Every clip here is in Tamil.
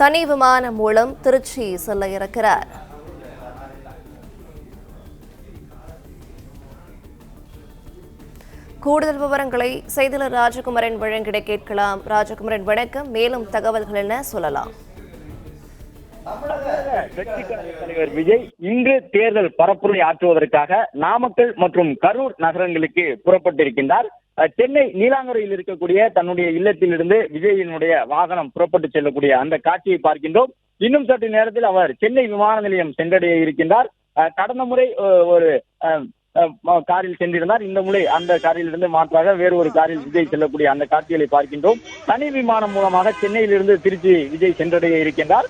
தனி விமானம் மூலம் திருச்சி செல்ல இருக்கிறார். கூடுதல் விவரங்களை செய்தியாளர் ராஜகுமாரன் வழங்கிட கேட்கலாம். ராஜகுமாரன் வணக்கம். மேலும் தகவல்கள் என்ன சொல்லலாம்? தலைவர் விஜய் இன்று தேர்தல் பரப்புரை ஆற்றுவதற்காக நாமக்கல் மற்றும் கரூர் நகரங்களுக்கு புறப்பட்டிருக்கின்றார். சென்னை நீலாங்கரையில் இருக்கக்கூடிய தன்னுடைய இல்லத்திலிருந்து விஜயினுடைய வாகனம் புறப்பட்டு செல்லக்கூடிய அந்த காட்சியை பார்க்கின்றோம். இன்னும் சற்று நேரத்தில் அவர் சென்னை விமான நிலையம் சென்றடைய இருக்கின்றார். கடந்த முறை ஒரு காரில் சென்றிருந்தார். இந்த முறை அந்த காரில் இருந்து மாற்றாக வேறு ஒரு காரில் விஜய் செல்லக்கூடிய அந்த காட்சிகளை பார்க்கின்றோம். தனி விமானம் மூலமாக சென்னையிலிருந்து திருச்சி விஜய் சென்றடைய இருக்கின்றார்.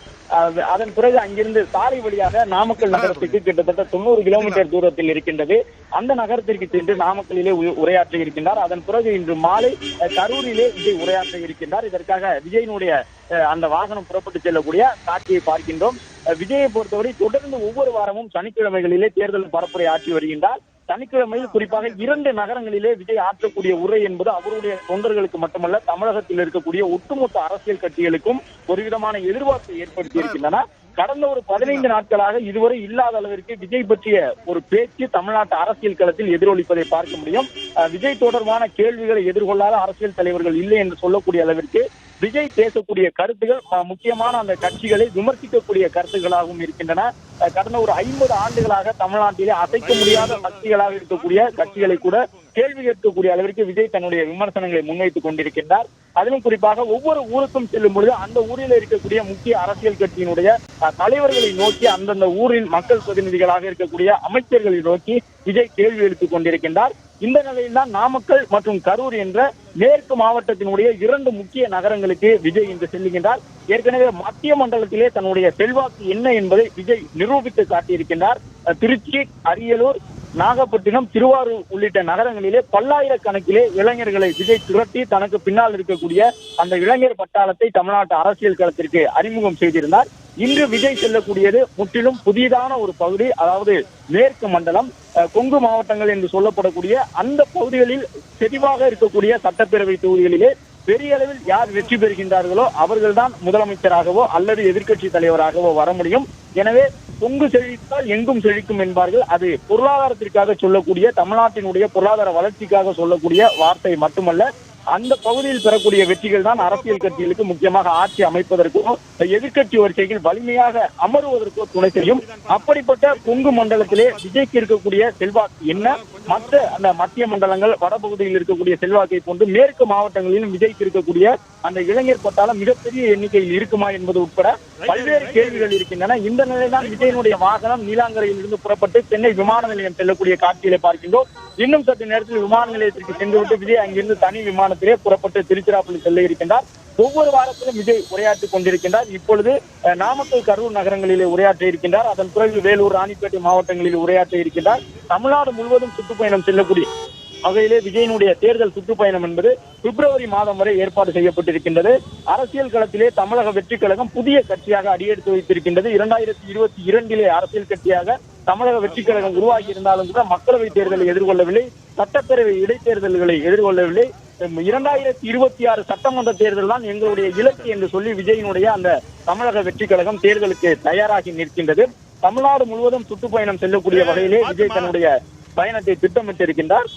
அதன் பிறகு அங்கிருந்து சாலை வழியாக நாமக்கல் நகரத்துக்கு கிட்டத்தட்ட 90 கிலோமீட்டர் தூரத்தில் இருக்கின்றது. அந்த நகரத்திற்கு சென்று நாமக்கலிலே உரையாற்ற இருக்கின்றார். அதன் பிறகு இன்று மாலை கரூரிலே விஜய் உரையாற்ற இருக்கின்றார். இதற்காக விஜயினுடைய அந்த வாகனம் புறப்பட்டு செல்லக்கூடிய காட்சியை பார்க்கின்றோம். விஜயை பொறுத்தவரை தொடர்ந்து ஒவ்வொரு வாரமும் சனிக்கிழமைகளிலே தேர்தல் பரப்புரை ஆற்றி வருகின்றார். சனிக்கிழமையில் குறிப்பாக 2 நகரங்களிலே விஜய் ஆற்றக்கூடிய உரை என்பது அவருடைய தொண்டர்களுக்கு மட்டுமல்ல, தமிழகத்தில் இருக்கக்கூடிய ஒட்டுமொத்த அரசியல் கட்சிகளுக்கும் ஒரு விதமான எதிர்பார்ப்பை ஏற்படுத்தி இருக்கின்றன. கடந்த ஒரு 15 நாட்களாக இதுவரை இல்லாத அளவிற்கு விஜய் பற்றிய ஒரு பேச்சு தமிழ்நாட்டு அரசியல் களத்தில் எதிரொலிப்பதை பார்க்க முடியும். விஜய் தொடர்பான கேள்விகளை எதிர்கொள்ளாத அரசியல் தலைவர்கள் இல்லை என்று சொல்லக்கூடிய அளவிற்கு விஜய் பேசக்கூடிய கருத்துகள் முக்கியமான அந்த கட்சிகளை விமர்சிக்கக்கூடிய கருத்துக்களாகவும் இருக்கின்றன. கடந்த ஒரு 50 ஆண்டுகளாக தமிழ்நாட்டிலே அசைக்க முடியாத சக்திகளாக இருக்கக்கூடிய கட்சிகளை கூட கேள்வி கேட்கக்கூடிய அளவிற்கு விஜய் தன்னுடைய விமர்சனங்களை முன்வைத்துக் கொண்டிருக்கின்றார். அதிலும் குறிப்பாக ஒவ்வொரு ஊருக்கும் செல்லும் பொழுது அந்த ஊரில் இருக்கக்கூடிய முக்கிய அரசியல் கட்சியினுடைய தலைவர்களை நோக்கி, அந்தந்த ஊரின் மக்கள் பிரதிநிதிகளாக இருக்கக்கூடிய அமைச்சர்களை நோக்கி விஜய் கேள்வி எழுத்துக் கொண்டிருக்கின்றார். இந்த நிலையில்தான் நாமக்கல் மற்றும் கரூர் என்ற மேற்கு மாவட்டத்தினுடைய 2 முக்கிய நகரங்களுக்கு விஜய் இன்று செல்லுகின்றார். ஏற்கனவே மத்திய மண்டலத்திலே தன்னுடைய செல்வாக்கு என்ன என்பதை விஜய் நிரூபித்து காட்டியிருக்கின்றார். திருச்சி, அரியலூர், நாகப்பட்டினம், திருவாரூர் உள்ளிட்ட நகரங்களிலே பல்லாயிரக்கணக்கிலே இளைஞர்களை விஜய் திரட்டி தனக்கு பின்னால் இருக்கக்கூடிய அந்த இளைஞர் பட்டாளத்தை தமிழ்நாட்டு அரசியல் களத்திற்கு அறிமுகம் செய்திருந்தார். இன்று விஜய் செல்லக்கூடியது முற்றிலும் புதிதான ஒரு பகுதி, அதாவது மேற்கு மண்டலம், கொங்கு மாவட்டங்கள் என்று சொல்லப்படக்கூடிய அந்த பகுதிகளில் செறிவாக இருக்கக்கூடிய சட்டப்பேரவை தொகுதிகளிலே பெரிய அளவில் யார் வெற்றி பெறுகின்றார்களோ அவர்கள்தான் முதலமைச்சராகவோ அல்லது எதிர்க்கட்சி தலைவராகவோ வர முடியும். எனவே கொங்கு செழித்தால் எங்கும் செழிக்கும் என்பார்கள். அது பொருளாதாரத்திற்காக சொல்லக்கூடிய, தமிழ்நாட்டினுடைய பொருளாதார வளர்ச்சிக்காக சொல்லக்கூடிய வார்த்தை மட்டுமல்ல, அந்த பகுதியில் பெறக்கூடிய வெற்றிகள் தான் அரசியல் கட்சிகளுக்கு முக்கியமாக ஆட்சி அமைப்பதற்கோ எதிர்க்கட்சி வரிசைகள் வலிமையாக அமருவதற்கோ துணை செய்யும். அப்படிப்பட்ட கொங்கு மண்டலத்திலே விஜய்க்கு இருக்கக்கூடிய செல்வாக்கு என்ன, மற்ற அந்த மத்திய மண்டலங்கள் வடபகுதியில் இருக்கக்கூடிய செல்வாக்கை போன்று மேற்கு மாவட்டங்களிலும் விஜய்க்கு இருக்கக்கூடிய அந்த இளைஞர் பட்டாளம் மிகப்பெரிய எண்ணிக்கையில் இருக்குமா என்பது உட்பட பல்வேறு கேள்விகள் இருக்கின்றன. இந்த நிலையில்தான் விஜயனுடைய வாகனம் நீலாங்கரையில் இருந்து புறப்பட்டு சென்னை விமான நிலையம் செல்லக்கூடிய காட்சிகளை பார்க்கின்றோம். இன்னும் சற்று நேரத்தில் விமான நிலையத்திற்கு சென்றுவிட்டு விஜய் அங்கிருந்து தனி விமானத்திலே புறப்பட்டு திருச்சிராப்பள்ளி செல்ல இருக்கின்றார். ஒவ்வொரு வாரத்திலும் விஜய் உரையாற்றிக் கொண்டிருக்கின்றார். இப்பொழுது நாமக்கல், கரூர் நகரங்களிலே உரையாற்ற இருக்கின்றார். அதன் பிறகு வேலூர், ராணிப்பேட்டை மாவட்டங்களில் உரையாற்ற இருக்கின்றார். தமிழ்நாடு முழுவதும் சுற்றுப்பயணம் செல்லக்கூடிய வகையிலே விஜயனுடைய தேர்தல் சுற்றுப்பயணம் என்பது பிப்ரவரி மாதம் வரை ஏற்பாடு செய்யப்பட்டிருக்கின்றது. அரசியல் களத்திலே தமிழக வெற்றி கழகம் புதிய கட்சியாக அடியெடுத்து வைத்திருக்கின்றது. 2022 அரசியல் கட்சியாக தமிழக வெற்றி கழகம் உருவாகி இருந்தாலும் கூட மக்களவை தேர்தலை எதிர்கொள்ளவில்லை, சட்டப்பேரவை இடைத்தேர்தல்களை எதிர்கொள்ளவில்லை. 2026 சட்டமன்ற தேர்தல் தான் எங்களுடைய இலக்கு என்று சொல்லி விஜயினுடைய அந்த தமிழக வெற்றி கழகம் தேர்தலுக்கு தயாராகி நிற்கின்றது. தமிழ்நாடு முழுவதும் சுற்றுப்பயணம் செல்லக்கூடிய வகையிலே விஜய் தன்னுடைய பயணத்தை திட்டமிட்டிருக்கின்றார்.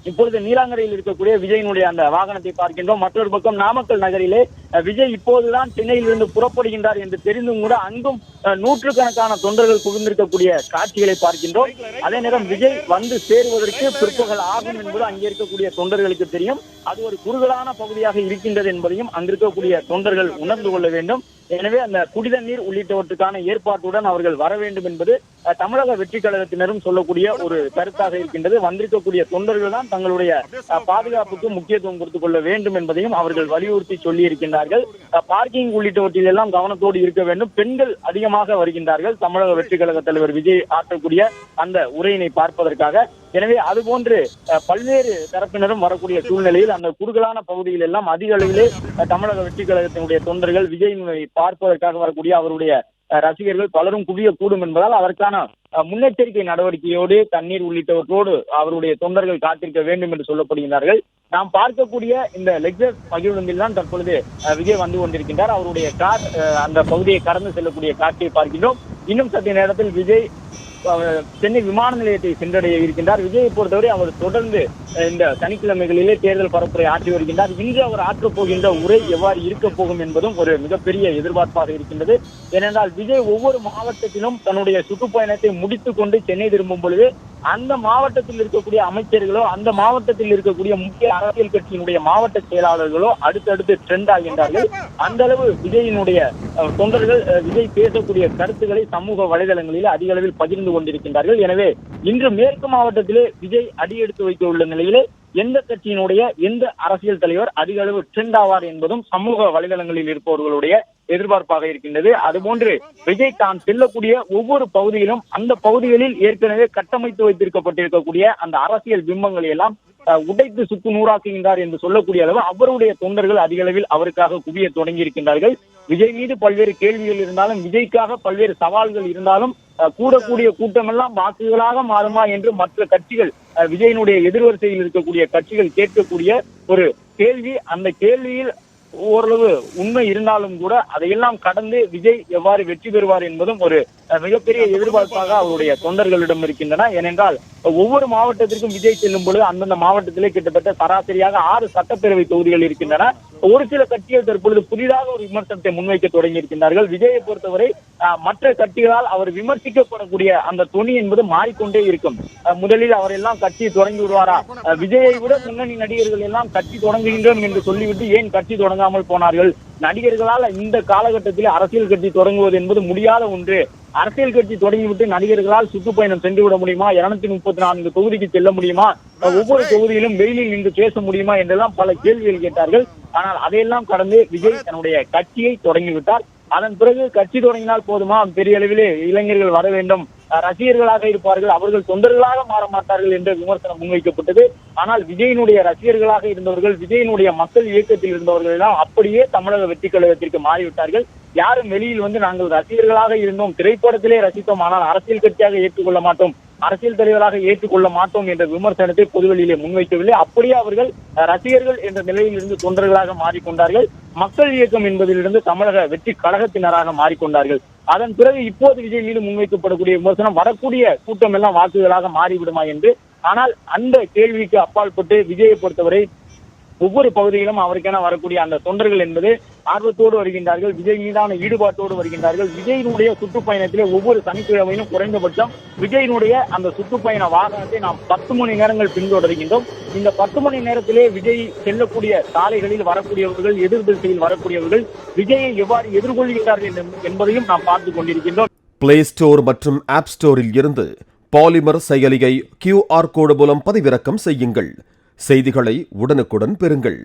இப்பொழுது நீலாங்கரையில் இருக்கக்கூடிய விஜயினுடைய அந்த வாகனத்தை பார்க்கின்றோம். மற்றொரு பக்கம் நாமக்கல் நகரிலே விஜய் இப்போதுதான் சென்னையில் இருந்து புறப்படுகின்றார் என்று தெரிந்தும் கூட அங்கும் நூற்றுக்கணக்கான தொண்டர்கள் குவிந்திருக்கக்கூடிய காட்சிகளை பார்க்கின்றோம். அதே நேரம் விஜய் வந்து சேருவதற்கு பிற்பகல் ஆகும் என்பது அங்கே இருக்கக்கூடிய தொண்டர்களுக்கு தெரியும். அது ஒரு குறுகலான பகுதியாக இருக்கின்றது என்பதையும் அங்கிருக்கக்கூடிய தொண்டர்கள் உணர்ந்து கொள்ள வேண்டும். எனவே அந்த குடிதண்ணீர் உள்ளிட்டவற்றுக்கான ஏற்பாட்டுடன் அவர்கள் வர வேண்டும் என்பது தமிழக வெற்றி கழகத்தினரும் சொல்லக்கூடிய ஒரு கருத்தாக இருக்கின்றது. வந்திருக்கக்கூடிய தொண்டர்கள் தான் தங்களுடைய பாதுகாப்புக்கு முக்கியத்துவம் கொடுத்துக் கொள்ள வேண்டும் என்பதையும் அவர்கள் வலியுறுத்தி சொல்லி இருக்கின்றார்கள். பார்க்கிங் உள்ளிட்டவற்றில் எல்லாம் கவனத்தோடு இருக்க வேண்டும். பெண்கள் அதிகமாக வருகின்றார்கள் தமிழக வெற்றி கழக தலைவர் விஜய் ஆற்றக்கூடிய அந்த உரையினை பார்ப்பதற்காக. எனவே அதுபோன்று பல்வேறு தரப்பினரும் வரக்கூடிய சூழ்நிலையில் அந்த குறுகலான பகுதியில் எல்லாம் அதிக அளவிலே தமிழக வெற்றி கழகத்தினுடைய தொண்டர்கள் விஜய் பார்ப்பதற்காக வரக்கூடிய அவருடைய ரசிகர்கள் பலரும் குவியக்கூடும் என்பதால் அதற்கான முன்னெச்சரிக்கை நடவடிக்கையோடு தண்ணீர் உள்ளிட்டவற்றோடு அவருடைய தொண்டர்கள் காத்திருக்க வேண்டும் என்று சொல்லப்படுகிறார்கள். நாம் பார்க்கக்கூடிய இந்த லெக்சஸ் மகிழ்வந்தில் தான் தற்பொழுது விஜய் வந்து கொண்டிருக்கின்றார். அவருடைய கார் அந்த பகுதியை கடந்து செல்லக்கூடிய காட்சியை பார்க்கின்றோம். இன்னும் சற்று நேரத்தில் விஜய் சென்னை விமான நிலையத்தை சென்றடைய இருக்கின்றார். விஜயை பொறுத்தவரை அவர் தொடர்ந்து இந்த சனிக்கிழமைகளிலே தேர்தல் பரப்புரை ஆற்றி வருகின்றார். இன்று அவர் ஆற்றப் போகின்ற உரை எவ்வாறு இருக்க போகும் என்பதும் ஒரு மிகப்பெரிய எதிர்பார்ப்பாக இருக்கின்றது. ஏனென்றால் விஜய் ஒவ்வொரு மாவட்டத்திலும் தன்னுடைய சுற்றுப்பயணத்தை முடித்துக் கொண்டு சென்னை திரும்பும் பொழுது அந்த மாவட்டத்தில் இருக்கக்கூடிய அமைச்சர்களோ அந்த மாவட்டத்தில் இருக்கக்கூடிய முக்கிய அரசியல் கட்சியினுடைய மாவட்ட செயலாளர்களோ அடுத்தடுத்து ட்ரெண்ட் ஆகின்றார்கள். அந்த அளவு விஜயினுடைய தொண்டர்கள் விஜய் பேசக்கூடிய கருத்துக்களை சமூக வலைதளங்களில் அதிக அளவில் பகிர்ந்து கொண்டிருக்கின்றார்கள். எனவே இன்று மேற்கு மாவட்டத்திலே விஜய் அடியெடுத்து வைக்க உள்ள நிலையிலே எந்த கட்சியினுடைய எந்த அரசியல் தலைவர் அதிக அளவு ட்ரெண்ட் ஆவார் என்பதும் சமூக வலைதளங்களில் இருப்பவர்களுடைய எதிர்பார்ப்பாக இருக்கின்றது. அதுபோன்று விஜய் தான் செல்லக்கூடிய ஒவ்வொரு பகுதியிலும் அந்த பகுதிகளில் ஏற்கனவே கட்டமைத்து வைத்திருக்கப்பட்டிருக்கக்கூடிய அந்த அரசியல் பிம்பங்களை எல்லாம் உடைத்து சுக்கு நூறாக்குகின்றார் என்று சொல்லக்கூடிய அளவு அவருடைய தொண்டர்கள் அதிக அளவில் அவருக்காக குவிய தொடங்கி இருக்கின்றார்கள். விஜய் மீது பல்வேறு கேள்விகள் இருந்தாலும் விஜய்க்காக பல்வேறு சவால்கள் இருந்தாலும் கூடக்கூடிய கூட்டமெல்லாம் வாக்குகளாக மாறுமா என்று மற்ற கட்சிகள் விஜயனுடைய எதிர்வரிசையில் இருக்கக்கூடிய கட்சிகள் கேட்கக்கூடிய ஒரு கேள்வி. அந்த கேள்வியில் ஓரளவு உண்மை இருந்தாலும் கூட அதையெல்லாம் கடந்து விஜய் எவ்வாறு வெற்றி பெறுவார் என்பதும் ஒரு மிகப்பெரிய எதிர்பார்ப்பாக அவருடைய தொண்டர்களிடம் இருக்கின்றன. ஏனென்றால் ஒவ்வொரு மாவட்டத்திற்கும் விஜய் செல்லும் பொழுது அந்தந்த மாவட்டத்திலே கிட்டத்தட்ட சராசரியாக 6 சட்டப்பேரவை தொகுதிகள் இருக்கின்றன. ஒரு சில கட்சிகள் தற்பொழுது புதிதாக ஒரு விமர்சனத்தை முன்வைக்க தொடங்கி இருக்கின்றார்கள். விஜயை பொறுத்தவரை மற்ற கட்சிகளால் அவர் விமர்சிக்கப்படக்கூடிய அந்த துணி என்பது மாறிக்கொண்டே இருக்கும். முதலில் அவர் எல்லாம் கட்சி தொடங்கி விடுவாரா, விஜயை விட முன்னணி நடிகர்கள் எல்லாம் கட்சி தொடங்குகின்றோம் என்று சொல்லிவிட்டு ஏன் கட்சி தொடங்காமல் போனார்கள்? நடிகர்களால் இந்த காலகட்டத்தில் அரசியல் கட்சி தொடங்குவது என்பது முடியாத ஒன்று. அரசியல் கட்சி தொடங்கிவிட்டு நடிகர்களால் சுற்றுப்பயணம் சென்று விட முடியுமா? 234 தொகுதிக்கு செல்ல முடியுமா? ஒவ்வொரு தொகுதியிலும் வெயிலில் நின்று பேச முடியுமா என்றெல்லாம் பல கேள்விகள் கேட்டார்கள். ஆனால் அதையெல்லாம் கடந்து விஜய் தன்னுடைய கட்சியை தொடங்கிவிட்டார். அதன் பிறகு கட்சி தொடங்கினால் போதுமா, பெரிய அளவிலே இளைஞர்கள் வர வேண்டும், ரசிகர்களாக இருப்பார்கள், அவர்கள் தொண்டர்களாக மாற மாட்டார்கள் என்ற விமர்சனம் முன்வைக்கப்பட்டது. ஆனால் விஜயினுடைய ரசிகர்களாக இருந்தவர்கள், விஜயினுடைய மக்கள் இயக்கத்தில் இருந்தவர்கள் எல்லாம் அப்படியே தமிழக வெற்றி கழகத்திற்கு மாறிவிட்டார்கள். யாரும் வெளியில் வந்து நாங்கள் ரசிகர்களாக இருந்தோம், திரைப்படத்திலே ரசித்தோம், ஆனால் அரசியல் கட்சியாக ஏற்றுக்கொள்ள மாட்டோம், அரசியல் தலைவராக ஏற்றுக்கொள்ள மாட்டோம் என்ற விமர்சனத்தை பொதுவெளியிலே முன்வைக்கவில்லை. அப்படியே அவர்கள் ரசிகர்கள் என்ற நிலையில் இருந்து தொண்டர்களாக மாறிக்கொண்டார்கள். மக்கள் இயக்கம் என்பதிலிருந்து தமிழக வெற்றி கழகத்தினராக மாறிக்கொண்டார்கள். அதன் பிறகு இப்போது விஜய் மீது முன்வைக்கப்படக்கூடிய விமர்சனம் வரக்கூடிய கூட்டம் எல்லாம் வாக்குகளாக மாறிவிடுமா என்று. ஆனால் அந்த கேள்விக்கு அப்பாற்பட்டு விஜயை பொறுத்தவரை ஒவ்வொரு பகுதியிலும் அவருக்கென வரக்கூடிய அந்த தொண்டர்கள் என்பது ஆர்வத்தோடு வருகின்றார்கள், விஜய் மீதான ஈடுபாட்டோடு வருகின்றார்கள். விஜயினுடைய சுற்றுப்பயணத்திலே ஒவ்வொரு சனிக்கிழமையும் குறைந்தபட்சம் விஜயினுடைய அந்த சுற்றுப்பயண வாகனத்தை நாம் 10 மணி நேரங்கள் பின்தொடர்கின்றோம். இந்த 10 மணி நேரத்திலே விஜய் செல்லக்கூடிய சாலைகளில் வரக்கூடியவர்கள், எதிர் திசையில் வரக்கூடியவர்கள் விஜயை எவ்வாறு எதிர்கொள்கிறார்கள் என்பதையும் நாம் பார்த்துக் கொண்டிருக்கின்றோம். பிளே ஸ்டோர் மற்றும் ஆப் ஸ்டோரில் இருந்து பாலிமர் செயலியை QR கோடு மூலம் பதிவிறக்கம் செய்யுங்கள். செய்திகளை உடனுக்குடன் பெறுங்கள்.